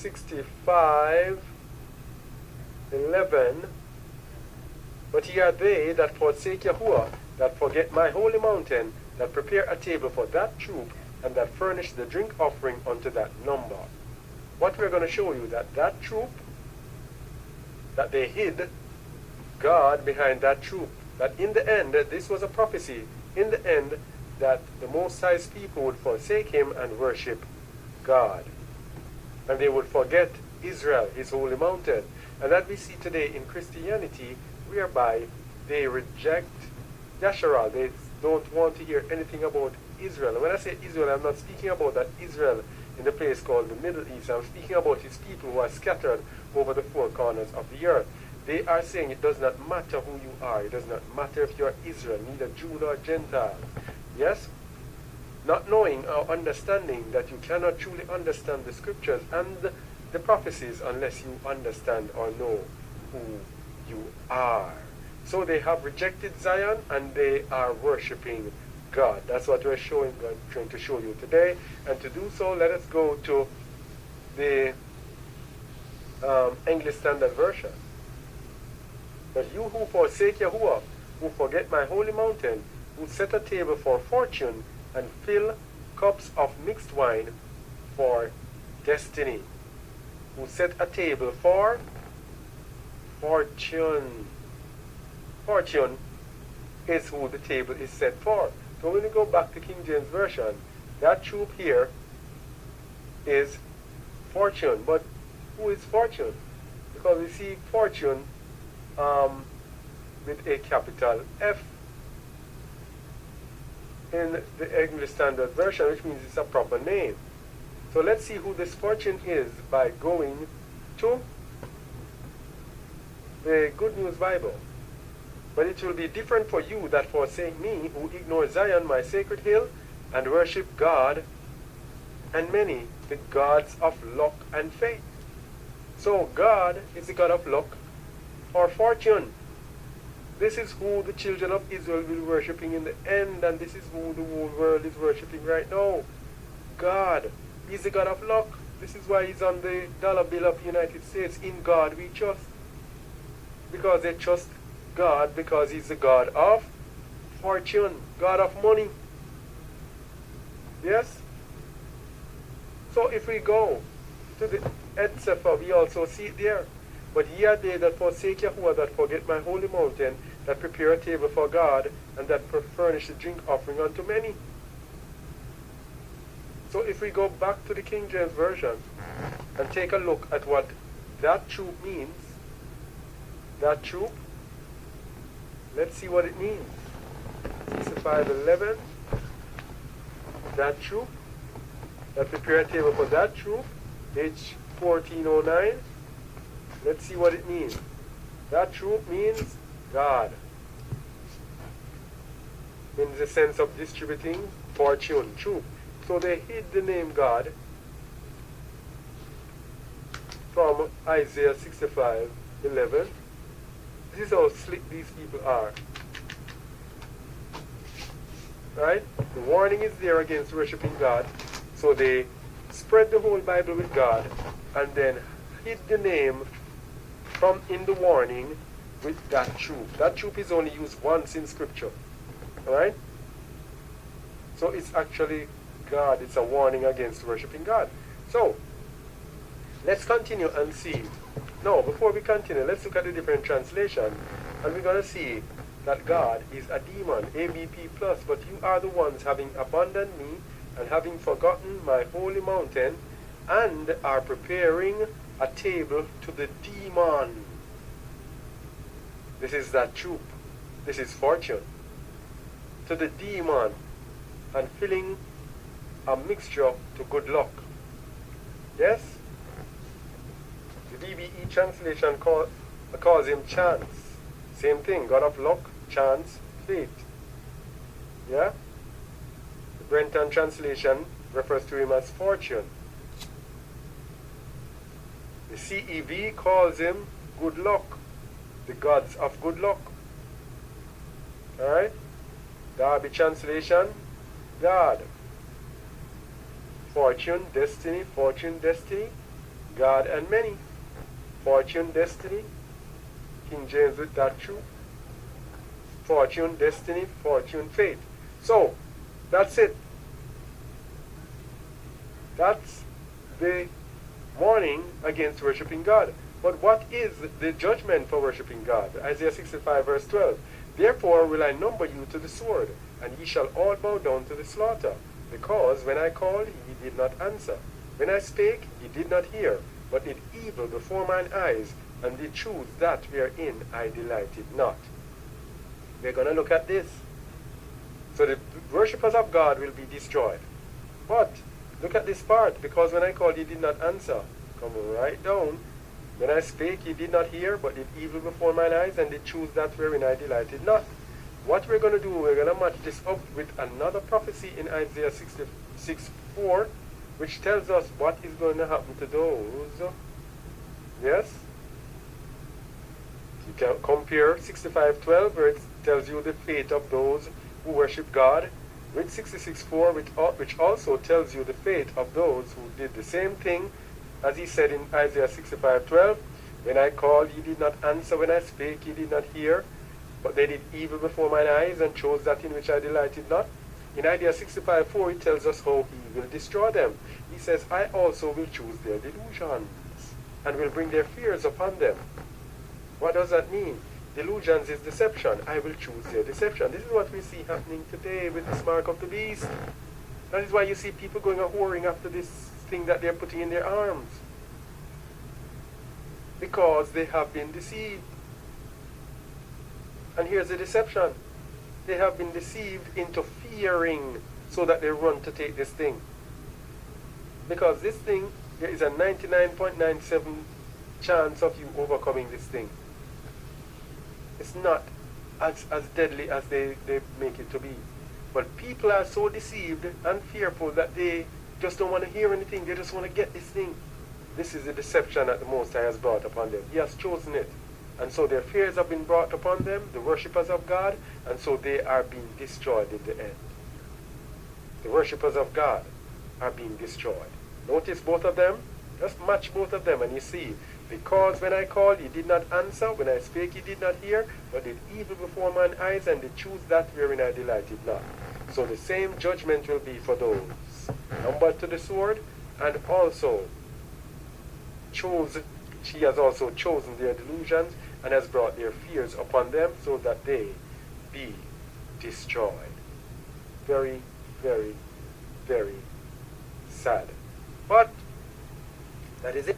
65:11. But ye are they that forsake Yahuah, that forget my holy mountain, that prepare a table for that troop, and that furnish the drink offering unto that number. What we're going to show you, that troop, that they hid God behind that troop. That in the end, this was a prophecy, in the end, that the Most High's people would forsake him and worship God. And they would forget Israel, his holy mountain. And that we see today in Christianity, whereby they reject Yasharal. They don't want to hear anything about Israel. And when I say Israel, I'm not speaking about that Israel in the place called the Middle East. I'm speaking about his people who are scattered over the four corners of the earth. They are saying it does not matter who you are. It does not matter if you are Israel, neither Jew nor Gentile. Yes? Not knowing or understanding that you cannot truly understand the scriptures and the prophecies unless you understand or know who you are. So they have rejected Zion and they are worshiping God. That's what we're trying to show you today. And to do so, let us go to the English Standard Version. But you who forsake Yahuah, who forget my holy mountain, who set a table for fortune and fill cups of mixed wine for destiny, who set a table for fortune. Fortune is who the table is set for. So when we go back to King James Version, that troop here is fortune. But who is fortune? Because we see fortune with a capital F in the English Standard Version, which means it's a proper name. So let's see who this fortune is by going to the Good News Bible. But it will be different for you that forsake me, who ignore Zion, my sacred hill, and worship God and Meni, the gods of luck and fate. So God is the God of luck or fortune. This is who the children of Israel will be worshiping in the end, and this is who the whole world is worshiping right now. God. He's the God of luck. This is why he's on the dollar bill of the United States. In God we trust. Because they trust God because he's the God of fortune, God of money. Yes? So if we go to the Etsefer, we also see it there. But ye are they that forsake Yahuah, that forget my holy mountain, that prepare a table for God, and that furnish the drink offering unto many. So if we go back to the King James Version and take a look at what that troop means, that troop, let's see what it means. 65:11, that troop, that prepare a table for that troop, H 1409. Let's see what it means. That troop means God, in the sense of distributing fortune, troop. So they hid the name God from Isaiah 65:11. This is how slick these people are. Right? The warning is there against worshiping God. So they spread the whole Bible with God and then hid the name from in the warning with that troop. That troop is only used once in Scripture. Alright? So it's actually God. It's a warning against worshiping God. So, let's continue and see. No, before we continue, let's look at the different translation. And we're going to see that God is a demon, ABP+, but you are the ones having abandoned me and having forgotten my holy mountain and are preparing a table to the demon. This is that troop. This is fortune. To the demon and filling a mixture to good luck. Yes? The VBE translation calls him chance. Same thing, God of luck, chance, fate. Yeah? The Brenton translation refers to him as fortune. The CEV calls him good luck, the gods of good luck. Alright? Darby translation, God. Fortune, destiny, God and Meni. Fortune, destiny. King James with that true. Fortune, destiny, fortune, fate. So, that's it. That's the warning against worshiping God. But what is the judgment for worshiping God? Isaiah 65 verse 12. Therefore will I number you to the sword, and ye shall all bow down to the slaughter. Because when I called, ye did not answer. When I spake, ye did not hear, but did evil before mine eyes, and did choose that wherein I delighted not. We're going to look at this. So the worshippers of God will be destroyed. But look at this part. Because when I called, ye did not answer. Come right down. When I spake, ye did not hear, but did evil before mine eyes, and did choose that wherein I delighted not. What we're going to do, we're going to match this up with another prophecy in Isaiah 66:4, which tells us what is going to happen to those. Yes? You can compare 65:12, where it tells you the fate of those who worship God, with 66:4, which also tells you the fate of those who did the same thing, as he said in Isaiah 65:12, when I called, ye did not answer, when I spake, ye did not hear, but they did evil before mine eyes, and chose that in which I delighted not. In Isaiah 65:4, it tells us how he will destroy them. He says, I also will choose their delusions, and will bring their fears upon them. What does that mean? Delusions is deception. I will choose their deception. This is what we see happening today with this mark of the beast. That is why you see people going a whoring after this thing that they're putting in their arms. Because they have been deceived. And here's the deception. They have been deceived into fearing, so that they run to take this thing. Because this thing, there is a 99.97 chance of you overcoming this thing. It's not as deadly as they make it to be. But people are so deceived and fearful that they just don't want to hear anything. They just want to get this thing. This is the deception that the Most High has brought upon them. He has chosen it. And so their fears have been brought upon them, the worshippers of God, and so they are being destroyed in the end. The worshippers of God are being destroyed. Notice both of them. Just match both of them and you see. Because when I called, ye did not answer. When I spake, ye did not hear. But did evil before mine eyes, and did choose that wherein I delighted not. So the same judgment will be for those numbered to the sword, and also she has also chosen their delusions, and has brought their fears upon them, so that they be destroyed. Very, very, very sad. But that is it.